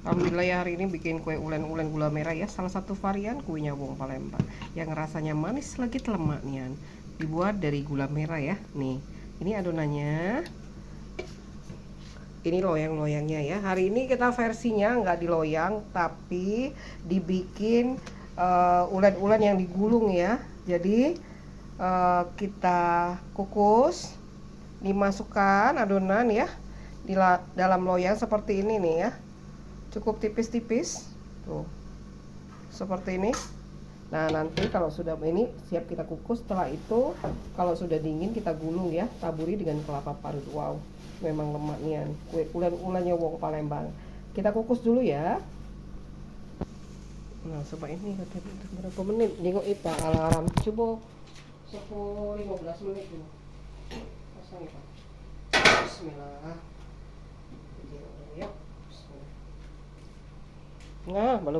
Alhamdulillah ya, hari ini bikin kue ulen-ulen gula merah ya. Salah satu varian kuenya Wong Palembang yang rasanya manis legit lemaknya. Dibuat dari gula merah ya. Nih, ini adonannya. Ini loyang-loyangnya ya. Hari ini kita versinya nggak diloyang, tapi dibikin ulen-ulen yang digulung ya. Jadi kita kukus, dimasukkan adonan ya di dalam loyang seperti ini nih ya. Cukup tipis-tipis tuh seperti ini. Nah, nanti kalau sudah ini siap kita kukus. Setelah itu kalau sudah dingin kita gulung ya, taburi dengan kelapa parut. Wow, memang lemaknya kue ulen-ulennya Wong Palembang. Kita kukus dulu ya. Nah, coba ini berapa menit nengok Ipa alarm coba 10-15 menit dulu. Pasang Ipa. Bismillah. Nah, belum